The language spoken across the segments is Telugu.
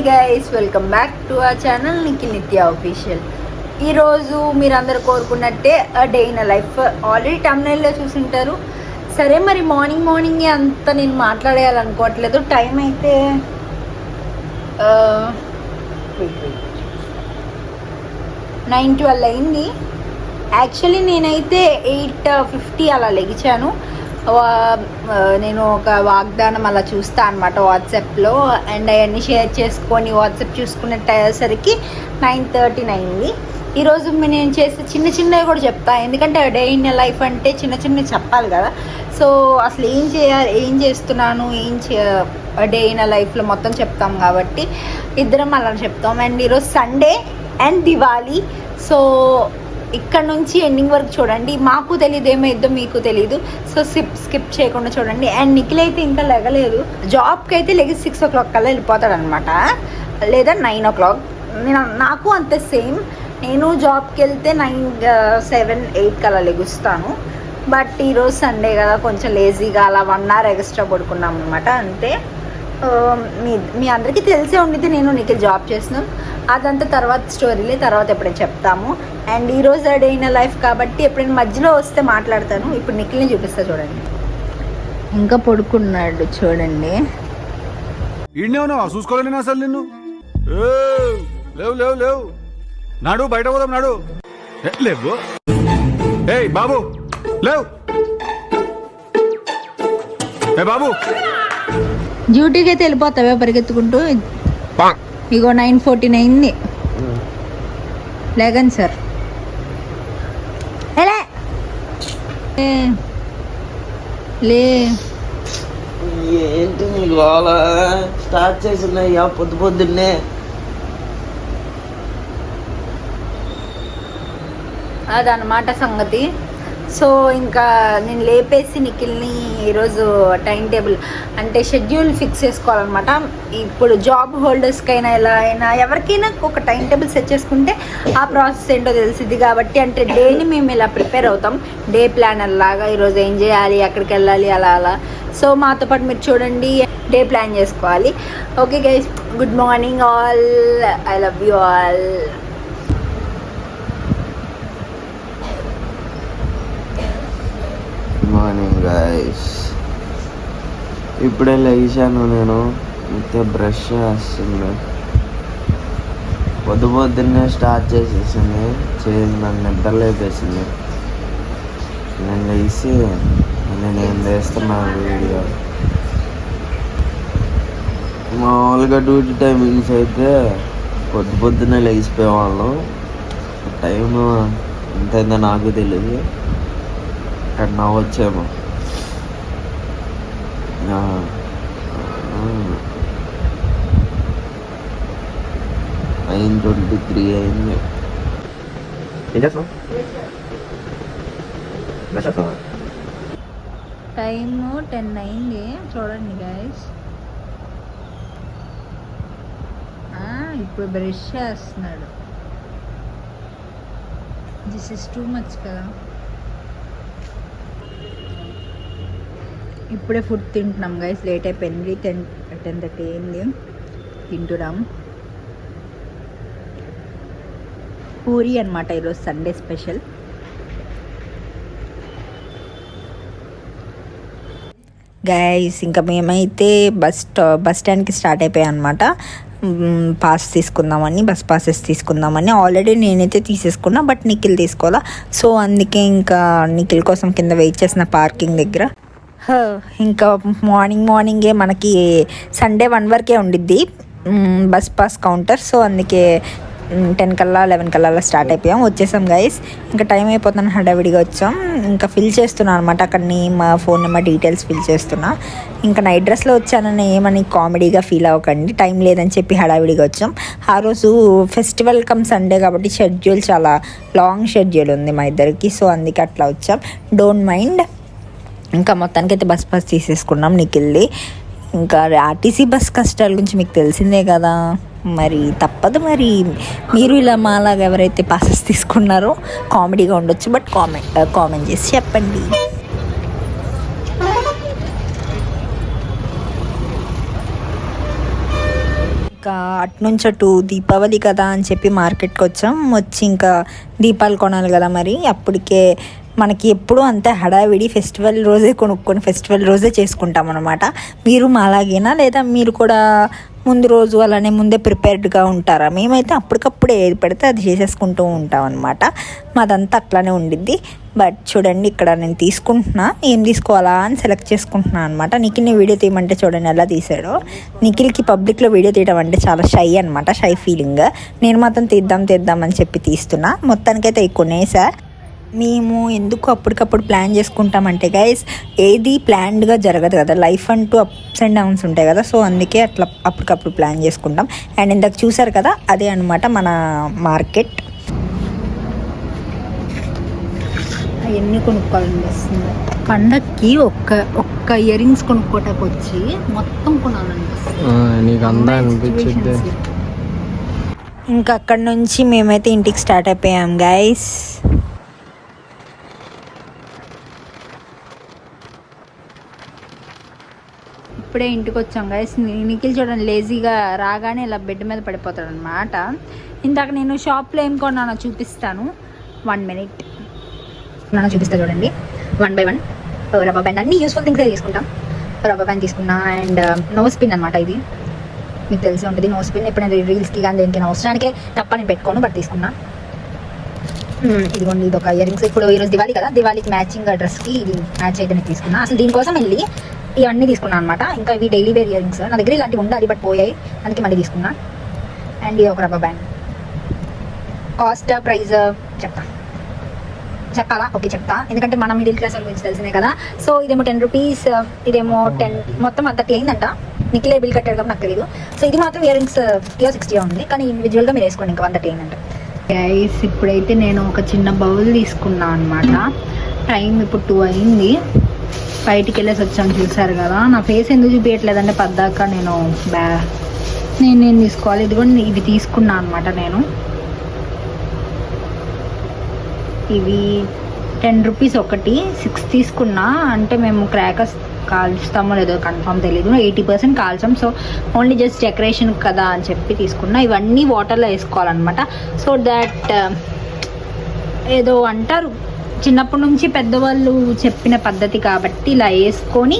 Guys, welcome back to our channel Nikhil నిత్య ఆఫీషియల్. ఈరోజు మీరందరూ కోరుకున్నట్టే డే ఇన్ లైఫ్ ఆల్రెడీ టమ్నైల్లో చూసుంటారు. సరే, మరి మార్నింగ్ అంత నేను మాట్లాడేయాలనుకోవట్లేదు. టైం అయితే 9:12 అయింది. యాక్చువల్లీ నేనైతే 8:50 అలా లెగిచాను. నేను ఒక వాగ్దానం అలా చూస్తాను అనమాట వాట్సాప్లో, అండ్ అవన్నీ షేర్ చేసుకొని వాట్సాప్ చూసుకునేసరికి 9:13 అయింది. ఈరోజు నేను చేసే చిన్నవి కూడా చెప్తాను, ఎందుకంటే డే ఇన్ లైఫ్ అంటే చిన్నవి చెప్పాలి కదా. సో అసలు ఏం చేయాలి, ఏం చేస్తున్నాను, డే ఇన్ లైఫ్లో మొత్తం చెప్తాం కాబట్టి ఇద్దరం అలా చెప్తాం. అండ్ ఈరోజు సండే అండ్ దివాళీ. సో ఇక్కడ నుంచి ఎండింగ్ వరకు చూడండి. మాకు తెలియదు ఏమైద్దో, మీకు తెలీదు. సో స్కిప్ చేయకుండా చూడండి. అండ్ నిఖిల్ అయితే ఇంకా లెగలేదు. జాబ్కి అయితే లెగి 6 o'clock కల్లా వెళ్ళిపోతాడు అనమాట, లేదా 9 o'clock. నాకు అంతే సేమ్. నేను జాబ్కి వెళ్తే 9, 7, 8 కల్లా లెగుస్తాను. బట్ ఈరోజు సండే కదా, కొంచెం లేజీగా అలా 1 hour ఎక్స్ట్రా పడుకున్నాం అనమాట, అంతే. మీ అందరికీ తెలిసే ఉండితే నేను నిఖిల్ జాబ్ చేస్తున్నాం. అదంతా తర్వాత స్టోరీలే, తర్వాత ఎప్పుడైనా చెప్తాము. అండ్ ఈరోజు డే ఇన్ లైఫ్ కాబట్టి ఎప్పుడైనా మధ్యలో వస్తే మాట్లాడతాను. ఇప్పుడు నిఖిల్ని చూపిస్తా చూడండి. ఇంకా పడుకున్నాడు చూడండి. చూసుకోలేను అసలు నిన్ను. లేవు నాడు, బయట పోదాం నాడు. లేవు బాబు, లేవు బాబు. డ్యూటీకి అయితే వెళ్ళిపోతావే పరిగెత్తుకుంటూ. ఇగో 9:14 అయింది. లేగండి సార్. లే ఏంటి నీకు అలా స్టార్ట్ చేసినాయ్యా పొద్దున్నే? అదనమాట సంగతి. సో ఇంకా నేను లేపేసి నిఖిల్ని ఈరోజు టైం టేబుల్ అంటే షెడ్యూల్ ఫిక్స్ చేసుకోవాలన్నమాట. ఇప్పుడు జాబ్ హోల్డర్స్కైనా ఎలా అయినా ఎవరికైనా ఒక టైం టేబుల్ సెట్ చేసుకుంటే ఆ ప్రాసెస్ ఏంటో తెలిసింది కాబట్టి, అంటే డేని మేము ఇలా ప్రిపేర్ అవుతాం, డే ప్లానర్ లాగా. ఈరోజు ఏం చేయాలి, ఎక్కడికి వెళ్ళాలి, అలా. సో మాతో పాటు మీరు చూడండి, డే ప్లాన్ చేసుకోవాలి. Okay guys, good morning all, I love you all. Morning guys, ఇప్పుడే లేచాను నేను. అయితే బ్రష్ చేస్తుంది, పొద్దున్నే స్టార్ట్ చేసేసింది. నన్ను నిద్ర లేపేసింది. నేను లేచి నేను వేస్తున్నాను వీడియో. మామూలుగా డ్యూటీ టైమింగ్స్ అయితే పొద్దున్నే లేచిపోయేవాళ్ళం. టైం ఎంతైందో నాకు తెలియదు. ఇక్కడ నా వచ్చేమో 9:23 అయింది. టైము 10 అయింది చూడండి గైస్. ఇప్పుడు బ్రష్ చేస్తున్నాడు. దిస్ ఇస్ టూ మచ్ కదా. ఇప్పుడే ఫుడ్ తింటున్నాం గైస్. లేట్ అయిపోయింది, 10:30 అయింది. తింటున్నాం పూరి అనమాట, ఈరోజు సండే స్పెషల్. గైస్ ఇంకా మేమైతే బస్ స్టాండ్కి స్టార్ట్ అయిపోయాం అనమాట. బస్ పాసెస్ తీసుకుందామని. ఆల్రెడీ నేనైతే తీసేసుకున్నా, బట్ నిఖిల్ తీసుకోవాలా. సో అందుకే ఇంకా నిఖిల్ కోసం కింద వెయిట్ చేసిన పార్కింగ్ దగ్గర. ఇంకా మార్నింగే మనకి సండే 1 వరకే ఉండిద్ది బస్ పాస్ కౌంటర్. సో అందుకే 10 కల్లా 11 కల్లా అలా స్టార్ట్ అయిపోయాం. వచ్చేసాం గైస్. ఇంకా టైం అయిపోతుందని హడావిడిగా వచ్చాం. ఇంకా ఫిల్ చేస్తున్నాను అనమాట, అక్కడ మా ఫోన్ నెంబర్ డీటెయిల్స్ ఫిల్ చేస్తున్నా. ఇంకా నైట్ డ్రెస్లో వచ్చానని ఏమని కామెడీగా ఫీల్ అవ్వకండి, టైం లేదని చెప్పి హడావిడిగా వచ్చాం. ఆ రోజు ఫెస్టివల్ కమ్ సండే కాబట్టి షెడ్యూల్ చాలా లాంగ్ షెడ్యూల్ ఉంది మా ఇద్దరికి. సో అందుకే అట్లా వచ్చాం, డోంట్ మైండ్. ఇంకా మొత్తానికైతే బస్ పాస్ తీసేసుకున్నాం నిఖిల్ది. ఇంకా ఆర్టీసీ బస్ కష్టాల గురించి మీకు తెలిసిందే కదా, మరి తప్పదు. మరి మీరు ఇలా మాలాగా ఎవరైతే పాసెస్ తీసుకున్నారో కామెడీగా ఉండొచ్చు, బట్ కామెంట్ చేసి చెప్పండి. ఇంకా అటు నుంచి అటు దీపావళి కదా అని చెప్పి మార్కెట్కి వచ్చి ఇంకా దీపాలు కొనాలి కదా, మరి అప్పటికే మనకి ఎప్పుడూ అంతే హడావిడి ఫెస్టివల్ రోజే కొనుక్కొని ఫెస్టివల్ రోజే చేసుకుంటాం అనమాట. మీరు అలాగేనా, లేదా మీరు కూడా ముందు రోజు అలానే ముందే ప్రిపేర్డ్గా ఉంటారా? మేమైతే అప్పటికప్పుడు ఏది పెడితే అది చేసేసుకుంటూ ఉంటాం అనమాట. మాదంతా అట్లానే ఉండిద్ది. బట్ చూడండి, ఇక్కడ నేను తీసుకుంటున్నా, ఏం తీసుకోవాలా అని సెలెక్ట్ చేసుకుంటున్నాను అనమాట. నిఖిల్ని వీడియో తీయమంటే చూడండి ఎలా తీసాడో. నిఖిల్కి పబ్లిక్లో వీడియో తీయడం అంటే చాలా షై అనమాట, షై ఫీలింగ్. నేను మాత్రం తీద్దాం అని చెప్పి తీస్తున్నా. మొత్తానికైతే కొనేసా. మేము ఎందుకు అప్పటికప్పుడు ప్లాన్ చేసుకుంటామంటే గైస్, ఏది ప్లాన్డ్గా జరగదు కదా, లైఫ్ అంటూ అప్స్ అండ్ డౌన్స్ ఉంటాయి కదా. సో అందుకే అట్లా అప్పటికప్పుడు ప్లాన్ చేసుకుంటాం. అండ్ ఇందాక చూసారు కదా, అదే అనమాట మన మార్కెట్. అవన్నీ కొనుక్కోవాలనిపిస్తుంది పండక్కి. ఒక్క ఇయర్ రింగ్స్ కొనుక్కోటానికి వచ్చి మొత్తం కొనాలనిపిస్తుంది. నీకు అందా అనిపించింది. ఇంకా అక్కడ నుంచి మేమైతే ఇంటికి స్టార్ట్ అయిపోయాం గైస్. ఇప్పుడే ఇంటికి వచ్చాం గైస్. నిఖిల్ చూడండి లేజీగా రాగానే ఇలా బెడ్ మీద పడిపోతాడు అనమాట. ఇందాక నేను షాప్లో ఏం కొన్నానో చూపిస్తాను, 1 minute చూపిస్తా చూడండి. 1 by 1 రబ్బర్ బ్యాండ్, అన్ని యూస్ఫుల్ థింగ్స్ తీసుకుంటాం. రబ్బర్ బ్యాండ్ తీసుకున్నా అండ్ నోస్ పిన్ అనమాట. ఇది మీకు తెలిసి ఉంటుంది, నోస్ పిన్. ఎప్పుడైనా రీల్స్కి కానీ దేనికైనా అవసరానికే తప్ప నేను పెట్టుకోను, బట్ తీసుకున్నా. ఇదిగోండి, ఇది ఒక ఇయర్ రింగ్స్. ఇప్పుడు ఈరోజు దివాళీ కదా, దివాళీకి మ్యాచింగ్ డ్రెస్కి ఇది మ్యాచ్ అయితే తీసుకున్నా. అసలు దీనికోసం వెళ్ళి ఇవన్నీ తీసుకున్నాను అనమాట. ఇంకా ఇవి డైలీ వేర్ ఇయర్ రింగ్స్. నా దగ్గర ఇలాంటివి ఉండాలి బట్ పోయాయి, అందుకే మళ్ళీ తీసుకున్నా. అండ్ ఇది ఒక రబ్బర్ బ్యాండ్. కాస్ట్ ప్రైస్ చెప్పాలా? ఓకే చెప్తా, ఎందుకంటే మనం మిడిల్ క్లాస్ గురించి తెలిసినే కదా. సో ఇదేమో 10 rupees, ఇదేమో 10, మొత్తం 30 అయిందంట. నిఖిలే బిల్ కట్టాడు కాబట్టి నాకు తెలియదు. సో ఇది మాత్రం ఇయర్ రింగ్స్ 60 ఉంది, కానీ ఇండివిజువల్గా మీరు వేసుకోండి. ఇంకా 130 అయిందంట. గైస్ ఇప్పుడైతే నేను ఒక చిన్న బౌల్ తీసుకున్నా అనమాట. టైం ఇప్పుడు 2 అయింది. బయటికి వెళ్ళేసి వచ్చాను, చూసారు కదా. నా ఫేస్ ఎందుకు చూపించట్లేదంటే పద్దాక నేను తీసుకోవాలి. ఇదిగోండి, ఇది తీసుకున్నా అనమాట నేను. ఇవి 10 rupees ఒకటి, 6 తీసుకున్నా. అంటే మేము క్రాకర్స్ కాల్చుతామో లేదో కన్ఫర్మ్ తెలీదు, 80% కాల్చాం. సో ఓన్లీ జస్ట్ డెకరేషన్ కదా అని చెప్పి తీసుకున్నా. ఇవన్నీ వాటర్లో వేసుకోవాలన్నమాట. సో దట్ ఏదో అంటారు, చిన్నప్పటి నుంచి పెద్దవాళ్ళు చెప్పిన పద్ధతి కాబట్టి ఇలా వేసుకొని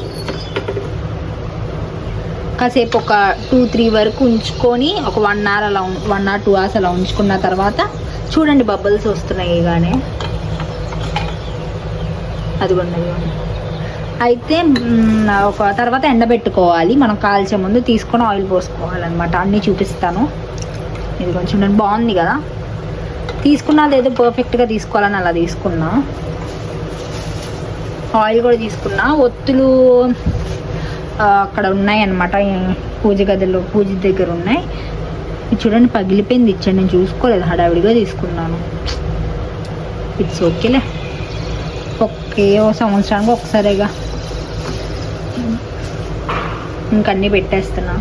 కాసేపు ఒక 2-3 వరకు ఉంచుకొని ఒక 1 hour అలా 1 or 2 hours అలా ఉంచుకున్న తర్వాత చూడండి బబుల్స్ వస్తున్నాయి. కానీ అదిగోండి. అయితే ఒక తర్వాత ఎండబెట్టుకోవాలి. మనం కాల్చే ముందు తీసుకొని ఆయిల్ పోసుకోవాలన్నమాట. అన్నీ చూపిస్తాను. ఇది కొంచెం చూడండి, బాగుంది కదా. తీసుకున్నది ఏదో పర్ఫెక్ట్గా తీసుకోవాలని అలా తీసుకున్నా. ఆయిల్ కూడా తీసుకున్నా. ఒత్తులు అక్కడ ఉన్నాయి అన్నమాట, పూజ గదిలో పూజ దగ్గర ఉన్నాయి. ఇది చూడండి పగిలిపోయింది. ఇచ్చాడు, నేను చూసుకోలేదు, హడావిడిగా తీసుకున్నాను. ఇట్స్ ఓకేలే, ఓ సంవత్సరానికి ఒకసారిగా ఇంకన్నీ పెట్టేస్తున్నా.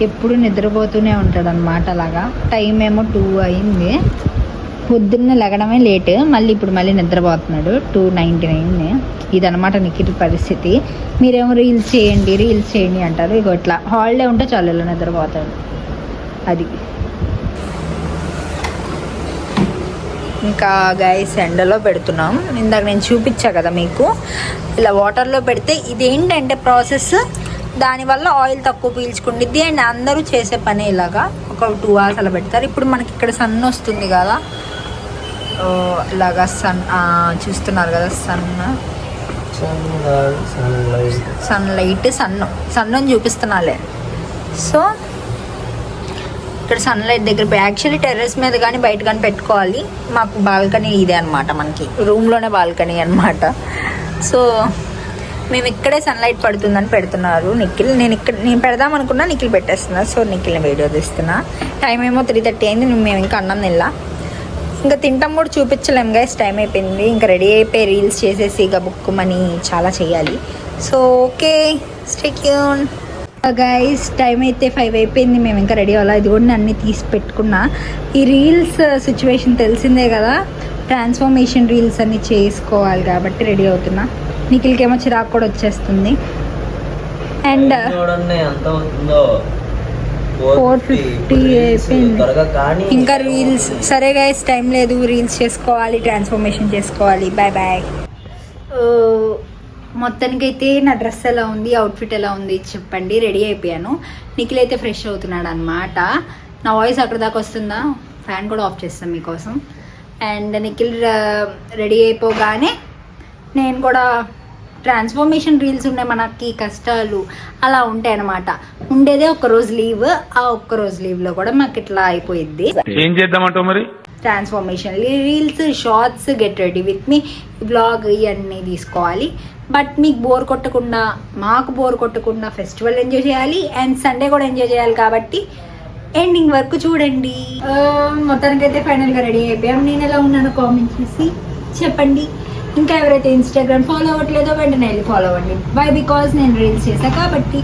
ఎప్పుడు నిద్రపోతూనే ఉంటాడు అనమాట. అలాగా టైం ఏమో 2 అయింది. పొద్దున్న లెగడమే లేట్, మళ్ళీ నిద్రపోతున్నాడు. 2:99. ఇదనమాట నిఖిల్ పరిస్థితి. మీరేమో రీల్స్ చేయండి అంటారు. ఇగో ఇట్లా హాలిడే ఉంటే చాలు ఇలా నిద్రపోతాడు. అది ఇంకా గైస్ ఎండలో పెడుతున్నాం. ఇందాక నేను చూపించా కదా మీకు, ఇలా వాటర్లో పెడితే ఇదేంటంటే ప్రాసెస్, దానివల్ల ఆయిల్ తక్కువ పీల్చుకుంటుంది. అండ్ అందరూ చేసే పని ఇలాగా ఒక 2 hours అలా పెడతారు. ఇప్పుడు మనకి ఇక్కడ సన్ వస్తుంది కదా, ఇలాగా చూస్తున్నారు కదా, సన్ చూపిస్తున్నాలే. సో ఇక్కడ సన్లైట్ దగ్గర యాక్చువల్లీ టెర్రస్ మీద కానీ బయట కానీ పెట్టుకోవాలి. మాకు బాల్కనీ ఇదే అనమాట, మనకి రూమ్లోనే బాల్కనీ అనమాట. సో మేము ఇక్కడే సన్లైట్ పడుతుందని పెడుతున్నారు నిఖిల్. నేను పెడదాం అనుకున్నా, నిఖిల్ పెట్టేస్తున్నా. సో నిఖిల్ని వీడియో తీస్తున్నా. టైం ఏమో 3:30 అయింది. మేము ఇంకా అన్నం తినలా, ఇంకా తింటాం కూడా చూపించలేము గైస్, టైం అయిపోయింది. ఇంకా రెడీ అయిపోయి రీల్స్ చేసేసి ఇక బుక్కుమని చాలా చేయాలి. So okay, stay tune guys. Time అయితే 5 అయిపోయింది. మేము ఇంకా రెడీ అవ్వాలి. ఇది కూడా అన్నీ తీసి పెట్టుకున్నా. ఈ రీల్స్ సిచ్యువేషన్ తెలిసిందే కదా, ట్రాన్స్ఫర్మేషన్ రీల్స్ అన్నీ చేసుకోవాలి కాబట్టి రెడీ అవుతున్నా. నిఖిల్కి ఏమో చిరాకు కూడా వచ్చేస్తుంది. అండ్ చూడండి ఎంత అవుతుందో 450 అయిపోయింది. త్వరగా కానీ ఇంకా రీల్స్. సరే గైస్, టైం లేదు, రీల్స్ చేసుకోవాలి, ట్రాన్స్ఫర్మేషన్ చేసుకోవాలి. Bye bye. మొత్తానికైతే నా డ్రెస్ ఎలా ఉంది, అవుట్ఫిట్ ఎలా ఉంది చెప్పండి. రెడీ అయిపోయాను. నిఖిల్ అయితే ఫ్రెష్ అవుతున్నాడు అనమాట. నా వాయిస్ అక్కడ దాకా వస్తుందా? ఫ్యాన్ కూడా ఆఫ్ చేస్తాను మీకోసం. అండ్ నిఖిల్ రెడీ అయిపోగానే నేను కూడా ట్రాన్స్ఫర్మేషన్ రీల్స్ ఉన్నాయి, మనకి కష్టాలు అలా ఉంటాయి అనమాట. ఉండేదే ఒక్కరోజు లీవ్, ఆ ఒక్కరోజు లీవ్లో కూడా మాకు ఇట్లా అయిపోయింది. ఏం చేద్దామంటావు మరి? Transformation reels, shorts, get ready with me, blog ఇవన్నీ తీసుకోవాలి. బట్ మీకు బోర్ కొట్టకుండా, మాకు బోర్ కొట్టకుండా ఫెస్టివల్ ఎంజాయ్ చేయాలి అండ్ సండే కూడా ఎంజాయ్ చేయాలి. కాబట్టి ఎండింగ్ వరకు చూడండి. మొత్తానికైతే ఫైనల్గా రెడీ అయిపోయాం. నేను ఎలా ఉన్నానో కామెంట్ చేసి చెప్పండి. ఇంకా ఎవరైతే ఇన్స్టాగ్రామ్ ఫాలో అవ్వట్లేదో వెంటనే వెళ్ళి ఫాలో అవ్వండి. వై? బికాజ్ నేను రీల్స్ చేశా కాబట్టి,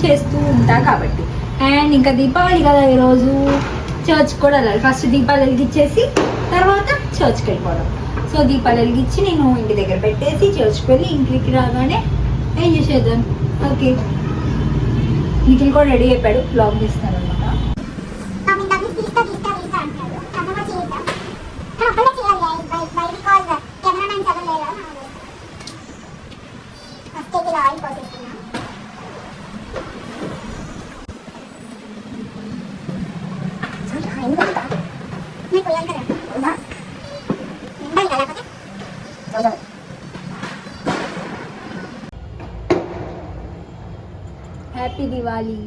చేస్తూ ఉంటా కాబట్టి. అండ్ ఇంకా దీపావళి కదా ఈరోజు, చర్చ్ కూడా వెళ్ళాలి. ఫస్ట్ దీపాలు వెలిగించేసి తర్వాత చర్చ్కి వెళ్ళిపోవడం. సో దీపాలు వెలిగించి నేను ఇంటి దగ్గర పెట్టేసి చర్చ్కి వెళ్ళి ఇంటికి రాగానే ఎంజాయ్ చేద్దాం. ఓకే, నిఖిల్ కూడా రెడీ అయిపోయాడు, బ్లాగ్ తీస్తాను అనమాట. హ్యాపీ దివాళీ.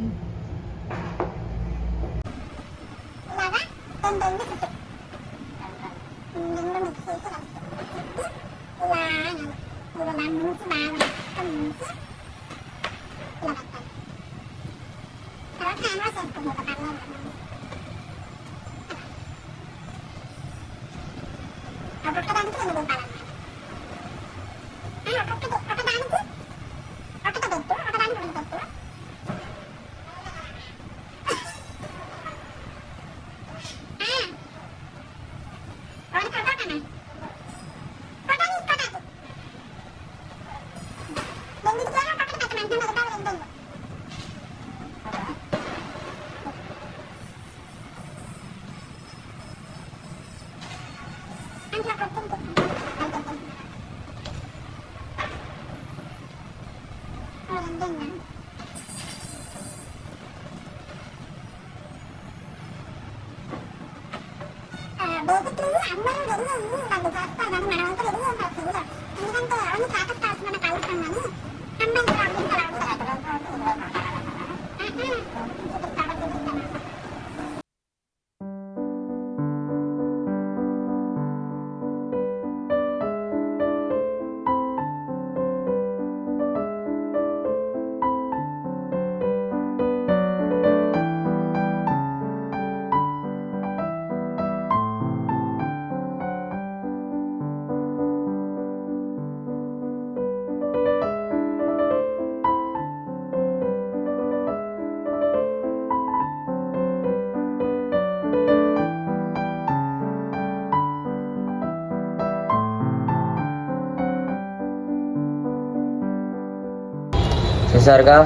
చూసారుగా,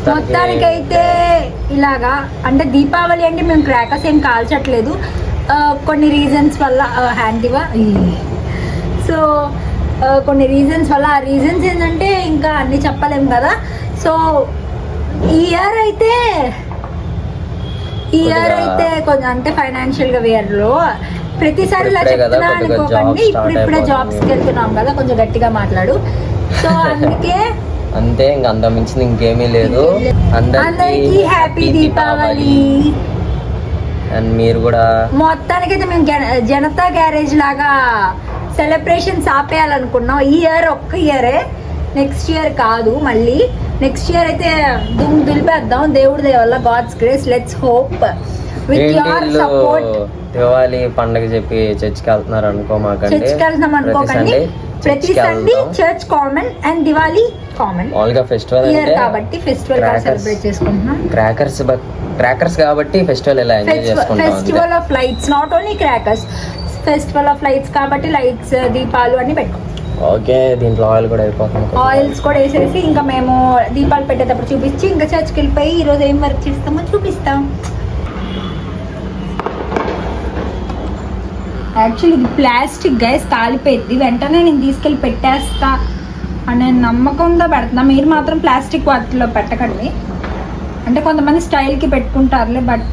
మొత్తానికైతే ఇలాగా. అంటే దీపావళి అంటే మేము క్రాకర్స్ ఏం కాల్చట్లేదు, కొన్ని రీజన్స్ వల్ల. హ్యాండివా. సో కొన్ని రీజన్స్ వల్ల, ఆ రీజన్స్ ఏంటంటే ఇంకా అన్ని చెప్పలేము కదా. సో ఈ ఇయర్ అయితే కొంచెం అంటే ఫైనాన్షియల్గా వేర్లో ప్రతిసారి ఇలా చెప్తున్నా అనుకోకండి. ఇప్పుడే జాబ్స్కి వెళ్తున్నాం కదా, కొంచెం గట్టిగా మాట్లాడు. సో అందుకే అంతే, ఇంక అంత మించింది ఇంకేమీ లేదు. అందరికీ హ్యాపీ దీపావళి. అండ్ మీరు కూడా మొత్తానికైతే మేము జనతా గ్యారేజ్ లాగా సెలబ్రేషన్స్ ఆపేయాలనుకున్నాం. ఈ ఇయర్ ఒక్క ఇయరే, నెక్స్ట్ ఇయర్ కాదు. మళ్ళీ నెక్స్ట్ ఇయర్ అయితే దులిపేద్దాం దేవుడి దయ వల్ల. God's grace, let's hope with your support. Diwali పండగ చెప్పి చర్చ్కి వెళ్తున్నారు అనుకోమాకండి. చర్చ్కి వెళ్తున్నాం అనుకోకండి. ప్రతి Sunday church common and Diwali common. మామూలుగా ఫెస్టివల్ కాబట్టి ఫెస్టివల్ సెలబ్రేట్ చేసుకుంటున్నాం. క్రాకర్స్ కాబట్టి ఫెస్టివల్ ఇలా ఎంజాయ్ చేసుకుంటాం. Festival of lights, not only crackers, festival of lights కాబట్టి లైట్స్, దీపాలు అన్ని పెట్టుకుంటాం. ఓకే, దీంట్లో ఆయిల్ కూడా అయిపోతుంది. ఆయిల్స్ కూడా వేసేసి ఇంకా మేము దీపాలు పెట్టేటప్పుడు చూపించి ఇంకా చర్చ్కి వెళ్ళిపోయి ఈరోజు ఏం వర్క్ చేస్తామో చూపిస్తాం. యాక్చువల్లీ ఇది ప్లాస్టిక్ గైస్, కాలిపోయింది. వెంటనే నేను తీసుకెళ్ళి పెట్టేస్తా అనే నమ్మకంతో పెడుతున్నా. మీరు మాత్రం ప్లాస్టిక్ వాటిలో పెట్టకండి. అంటే కొంతమంది స్టైల్కి పెట్టుకుంటారులే. బట్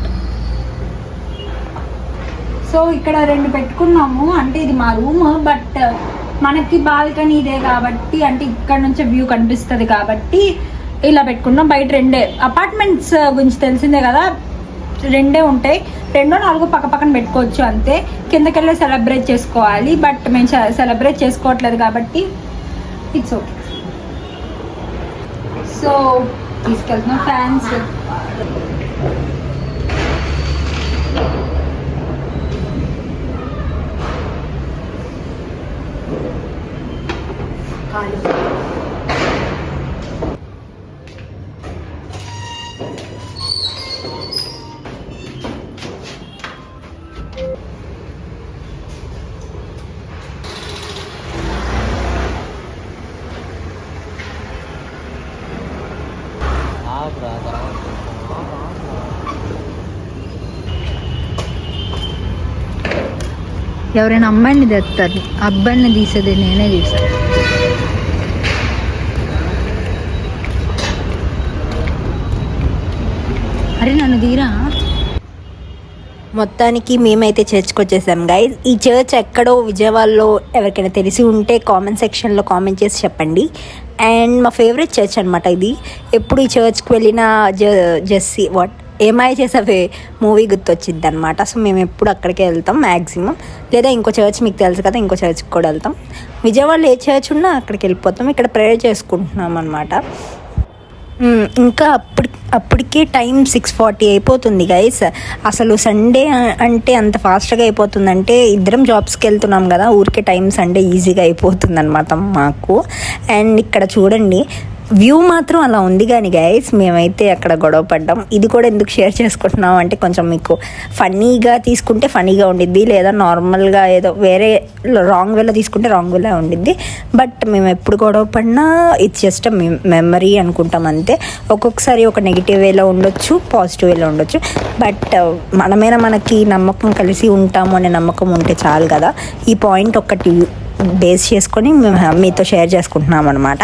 సో ఇక్కడ 2 పెట్టుకున్నాము. అంటే ఇది మా రూమ్, బట్ మనకి బాల్కనీ ఇదే కాబట్టి, అంటే ఇక్కడ నుంచి వ్యూ కనిపిస్తుంది కాబట్టి ఇలా పెట్టుకున్నాం. బయట 2 అపార్ట్మెంట్స్ గురించి తెలిసిందే కదా, 2 ఉంటాయి. 2 or 4 పక్క పక్కన పెట్టుకోవచ్చు అంతే. కిందకెళ్ళి సెలబ్రేట్ చేసుకోవాలి. బట్ మేము సెలబ్రేట్ చేసుకోవట్లేదు కాబట్టి ఇట్స్ ఓకే. సో తీసుకెళ్తున్నాం ఫ్యాన్స్. ఎవరైనా అమ్మాయిని తెస్తారు, అబ్బాయిని తీసేది నేనే తీసాను. అరే నన్ను తీరా. మొత్తానికి మేమైతే చర్చ్కి వచ్చేసాం గైజ్. ఈ చర్చ్ ఎక్కడో విజయవాడలో ఎవరికైనా తెలిసి ఉంటే కామెంట్ సెక్షన్లో కామెంట్ చేసి చెప్పండి. అండ్ మా ఫేవరెట్ చర్చ్ అనమాట ఇది. ఎప్పుడు ఈ చర్చ్కి వెళ్ళిన జెస్సీ ఏమాయ చేసావే మూవీ గుర్తొచ్చింది అనమాట. సో మేము ఎప్పుడు అక్కడికే వెళ్తాం మ్యాక్సిమం. లేదా ఇంకో చర్చ్ మీకు తెలుసు కదా, ఇంకో చర్చ్కి కూడా వెళ్తాం. విజయవాడలో ఏ చర్చ్ ఉన్నా అక్కడికి వెళ్ళిపోతాం. ఇక్కడ ప్రేయర్ చేసుకుంటున్నాం అనమాట. ఇంకా అప్పటికే టైం 6:40 అయిపోతుంది గైస్. అసలు సండే అంటే అంత ఫాస్ట్గా అయిపోతుందంటే ఇద్దరం జాబ్స్కి వెళ్తున్నాం కదా, ఊరికే టైం సండే ఈజీగా అయిపోతుంది అనమాట మాకు. అండ్ ఇక్కడ చూడండి వ్యూ మాత్రం అలా ఉంది. కానీ గైస్ మేమైతే అక్కడ గొడవ పడ్డాం. ఇది కూడా ఎందుకు షేర్ చేసుకుంటున్నాం అంటే కొంచెం మీకు ఫన్నీగా తీసుకుంటే ఫన్నీగా ఉండిద్ది, లేదా నార్మల్గా ఏదో వేరే రాంగ్ వేలో తీసుకుంటే రాంగ్ వేలో ఉండిద్ది. బట్ మేము ఎప్పుడు గొడవ పడినా ఇట్స్ జస్ట్ మెమరీ అనుకుంటాం అంతే. ఒక్కొక్కసారి ఒక నెగిటివ్ వేలో ఉండొచ్చు, పాజిటివ్ వేలో ఉండొచ్చు. బట్ మనమైనా మనకి నమ్మకం కలిసి ఉంటాము అనే నమ్మకం ఉంటే చాలు కదా. ఈ పాయింట్ ఒకటి బేస్ చేసుకొని మేము మీతో షేర్ చేసుకుంటున్నాం అనమాట.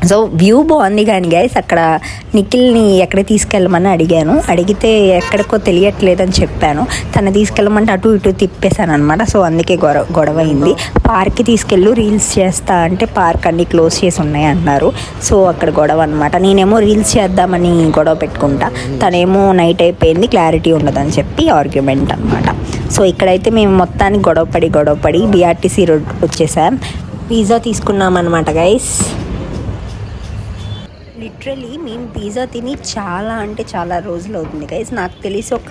సో వ్యూ బాగుంది. కానీ గైస్ అక్కడ నిఖిల్ని ఎక్కడ తీసుకెళ్ళమని అడిగితే ఎక్కడికో తెలియట్లేదని చెప్పాను. తను తీసుకెళ్ళమంటే అటు ఇటు తిప్పేశాను అనమాట. సో అందుకే గొడవ అయింది. పార్క్కి తీసుకెళ్ళు రీల్స్ చేస్తా అంటే పార్క్ అన్నీ క్లోజ్ చేసి ఉన్నాయి అన్నారు. సో అక్కడ గొడవ అనమాట. నేనేమో రీల్స్ చేద్దామని గొడవ పెట్టుకుంటా, తనేమో నైట్ అయిపోయింది క్లారిటీ ఉండదని చెప్పి ఆర్గ్యుమెంట్ అనమాట. సో ఇక్కడైతే మేము మొత్తానికి గొడవపడి BRTC రోడ్ వచ్చేసాం. పిజ్జా తీసుకున్నాం అనమాట గైస్. లిటరలీ మేము పిజ్జా తిని చాలా అంటే చాలా రోజులు అవుతుంది గైస్. నాకు తెలిసి ఒక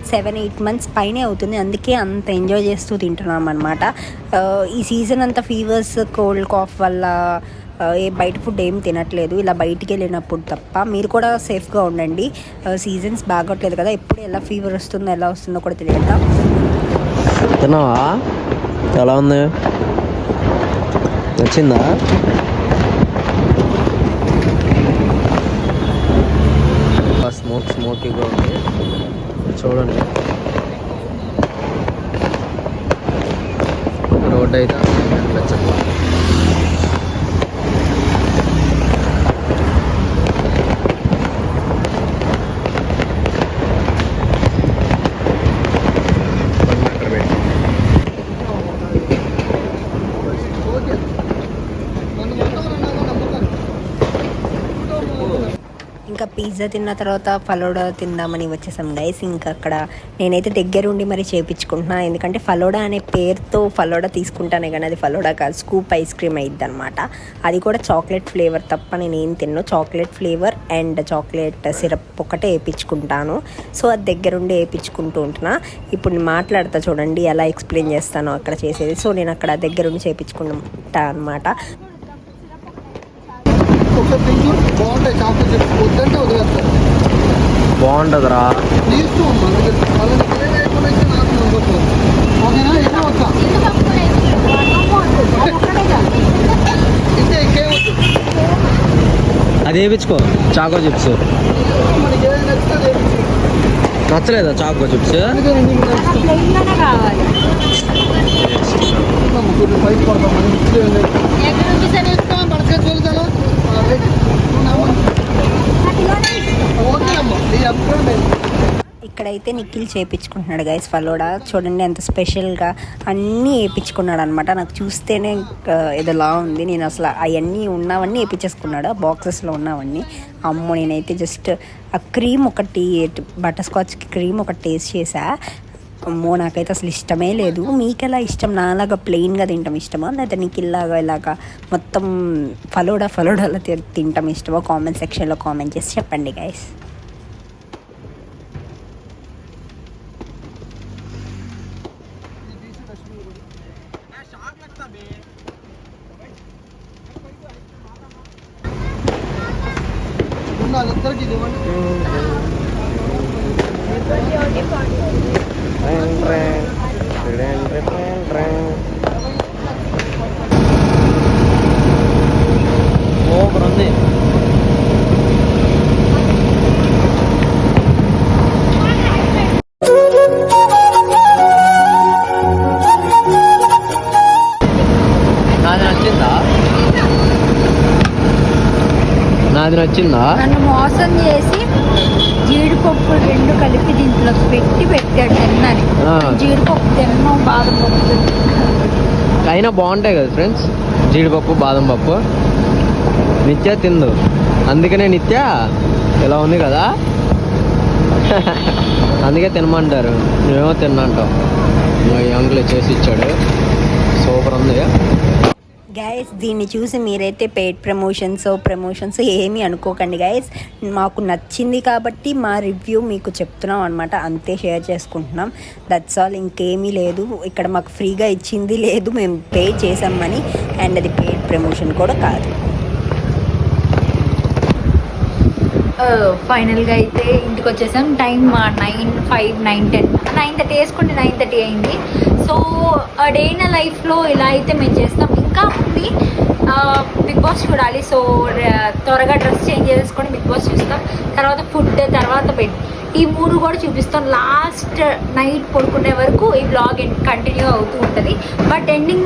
7-8 months పైనే అవుతుంది. అందుకే అంత ఎంజాయ్ చేస్తూ తింటున్నాం అనమాట. ఈ సీజన్ అంతా ఫీవర్స్, కోల్డ్, కాఫ్ వల్ల బయట ఫుడ్ ఏం తినట్లేదు, ఇలా బయటికి వెళ్ళినప్పుడు తప్ప. మీరు కూడా సేఫ్గా ఉండండి. సీజన్స్ బాగోట్లేదు కదా, ఎప్పుడు ఎలా ఫీవర్ వస్తుందో ఎలా వస్తుందో కూడా తెలియదు. తిన్నావా? ఎలా ఉంది? వచ్చిందా? స్మోకీగా ఉంది చూడండి. రోడ్ అయితే నచ్చదు. ఇంకా పిజ్జా తిన్న తర్వాత ఫలోడా తిందామని వచ్చేసాం గైస్. ఇంకా అక్కడ నేనైతే దగ్గరుండి మరి చేయించుకుంటున్నాను. ఎందుకంటే ఫలోడా అనే పేరుతో ఫలోడా తీసుకుంటానే కానీ అది ఫలోడా కాదు, స్కూప్ ఐస్ క్రీమ్ అయ్యిద్ది అనమాట. అది కూడా చాక్లెట్ ఫ్లేవర్ తప్ప నేను ఏం తిన్ను. Chocolate flavour and chocolate syrup ఒకటే వేయించుకుంటాను. సో అది దగ్గరుండి వేయించుకుంటూ ఉంటున్నా. ఇప్పుడు నేను మాట్లాడతా చూడండి ఎలా ఎక్స్ప్లెయిన్ చేస్తానో అక్కడ చేసేది. సో నేను అక్కడ దగ్గరుండి చేయించుకుంటా అనమాట. బాగుంటుందిరా. అది వేయించుకో చాకో చిప్స్. నచ్చలేదా చాకో చిప్స్? ప్లెయిన్గానే కావాలి. ఇక్కడైతే నిఖిల్ చేయించుకుంటున్నాడు గైస్ ఫలోడా. చూడండి ఎంత స్పెషల్గా అన్నీ వేయించుకున్నాడు అనమాట. నాకు చూస్తేనే ఏదోలా ఉంది. నేను అసలు అవన్నీ ఉన్నవన్నీ వేయించేసుకున్నాడు, బాక్సెస్లో ఉన్నవన్నీ. అమ్మో, నేనైతే జస్ట్ ఆ క్రీమ్ ఒకటి, బటర్ స్కాచ్కి క్రీమ్ ఒకటి టేస్ట్ చేసా. అమ్మో, నాకైతే అసలు ఇష్టమే లేదు. మీకెలా ఇష్టం? నాలాగా ప్లెయిన్గా తింటాం ఇష్టమా, లేకపోతే నిఖిల్లాగా ఇలాగా మొత్తం ఫలోడాలో తింటాం ఇష్టమా? కామెంట్ సెక్షన్లో కామెంట్ చేసి చెప్పండి గైస్. సూపర్ ఉంది. నాది నచ్చిందా? నన్ను మోసం చేసి జీడిపప్పు రెండు కలిపి దీంట్లో పెట్టాడు తిన్నాను. జీడిపప్పు తిన్నాం, బాదం పప్పు అయినా బాగుంటాయి కదా ఫ్రెండ్స్, జీడిపప్పు బాదం పప్పు. నిత్య తిందు, అందుకనే నిత్య ఇలా ఉంది కదా, అందుకే తినమంటారు. నువ్వేమో తిన్నంటావు. ఈ అంకుల్ చేసి ఇచ్చాడు, సూపర్ ఉంది. గైస్, దీన్ని చూసి మీరైతే పెయిడ్ ప్రమోషన్స్ ఏమీ అనుకోకండి గైస్. మాకు నచ్చింది కాబట్టి మా రివ్యూ మీకు చెప్తున్నాం అనమాట, అంతే షేర్ చేసుకుంటున్నాం. దట్స్ ఆల్, ఇంకేమీ లేదు. ఇక్కడ మాకు ఫ్రీగా ఇచ్చింది లేదు, మేము పే చేసామని. అండ్ అది పెయిడ్ ప్రమోషన్ కూడా కాదు. ఫైనల్గా అయితే ఇంటికి వచ్చేసాం. టైం 9:10 వేసుకుంటే 9:30 అయింది. సో డే ఇన్ లైఫ్లో ఇలా అయితే మేము చేస్తాం. ఇంకా ఉంది, బిగ్ బాస్ చూడాలి. సో త్వరగా డ్రెస్ చేంజ్ చేసుకొని బిగ్ బాస్ చూస్తాం. తర్వాత ఫుడ్, తర్వాత బెడ్, ఈ 3 కూడా చూపిస్తాం. లాస్ట్ నైట్ పడుకునే వరకు ఈ బ్లాగ్ కంటిన్యూ అవుతూ ఉంటుంది. బట్ ఎండింగ్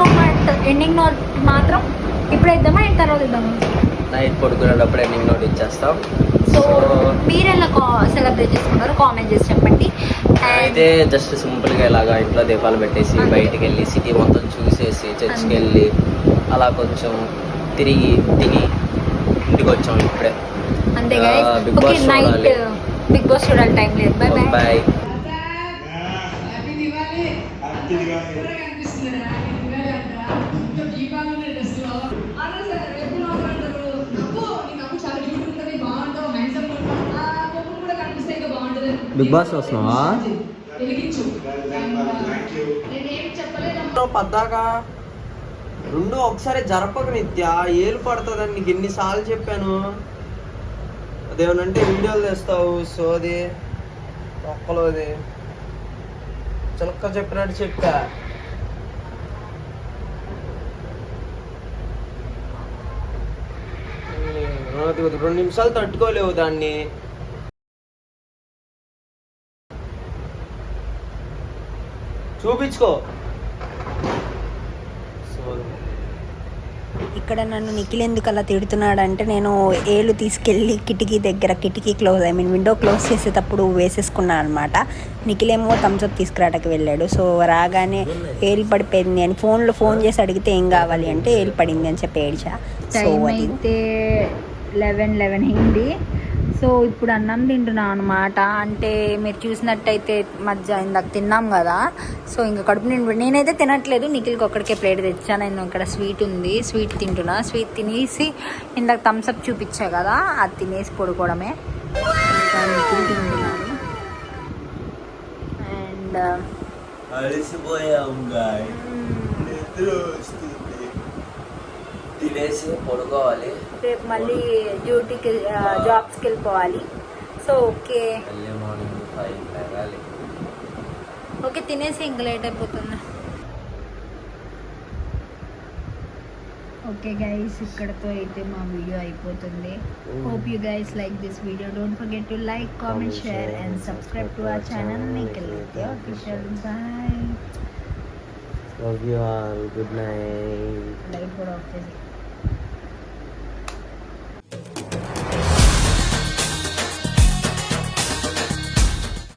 నోట్ మాత్రం ఇప్పుడు ఇద్దామా, తర్వాత ఇద్దామా? నైట్ పడుకునేటప్పుడు ఎండింగ్ నోట్ ఇచ్చేస్తాం. సో మీరు ఎలా సెలబ్రేట్ చేసుకున్నారు కామెంట్ చేసి చెప్పండి. అయితే జస్ట్ సింపుల్గా ఇలాగా ఇంట్లో దీపాలు పెట్టేసి బయటికి వెళ్ళి సిటీ మొత్తం చూసేసి చర్చ్కి వెళ్ళి అలా కొంచెం తిరిగి తిని ఇంటికి వచ్చాం ఇప్పుడే. అంతే guys, okay night Bigg Boss చూడాలి, టైం లేదు. Bye bye. Bye. Bigg Boss వస్తున్నావా? పద్దాకా రెండు ఒకసారి జరపక నిత్య, ఏలు పడుతుందని నీకు ఎన్నిసార్లు చెప్పాను. అదేమనంటే వీడియోలు తెస్తావు, సోది ఒక్కలోది చిలక చెప్పినట్టు చెప్పా. నాకు 2 నిమిషాలు తట్టుకోలేవు దాన్ని. చూపించుకో. ఇక్కడ నన్ను నిఖిల్ ఎందుకు అలా తిడుతున్నాడంటే, నేను ఏలు తీసుకెళ్ళి కిటికీ విండో క్లోజ్ చేసేటప్పుడు వేసేసుకున్నాను అనమాట. నిఖిల్ ఏమో థమ్స్అప్ తీసుకురావడానికి వెళ్ళాడు. సో రాగానే ఏలు పడిపోయింది అని ఫోన్ చేసి అడిగితే ఏం కావాలి అంటే ఏలు పడింది అని చెప్పి ఏడ్చా. టైం అయితే 11 అయింది. సో ఇప్పుడు అన్నం తింటున్నాను అనమాట. అంటే మీరు చూసినట్టయితే ఇందాక తిన్నాం కదా. సో ఇంకా కడుపు నేనైతే తినట్లేదు, నిఖిల్కి ఒక్కడికే ప్లేట్ తెచ్చాను. నేను ఇక్కడ స్వీట్ ఉంది, స్వీట్ తింటున్నా. స్వీట్ తినేసి ఇందాక థమ్స్అప్ చూపించా కదా, అది తినేసి పడుకోవడమే. నిఖిల్ తింటున్నాను. అండ్ తినేసి పడుకోవాలి. రేపు మళ్ళీ డ్యూటీకి జాబ్స్కి వెళ్ళిపోవాలి. సో ఓకే మార్నింగ్ 5 లేవాలి. ఓకే, తినేసి ఇంకా లేట్ అయిపోతుంది. ఓకే గైస్, ఇక్కడతో అయితే మా వీడియో అయిపోతుంది. Hope you guys like this video. Don't forget to like, comment, share and subscribe to our channel Nikhil official. Bye. Love you all. Good night. Light కూడా ఆఫ్ చేసి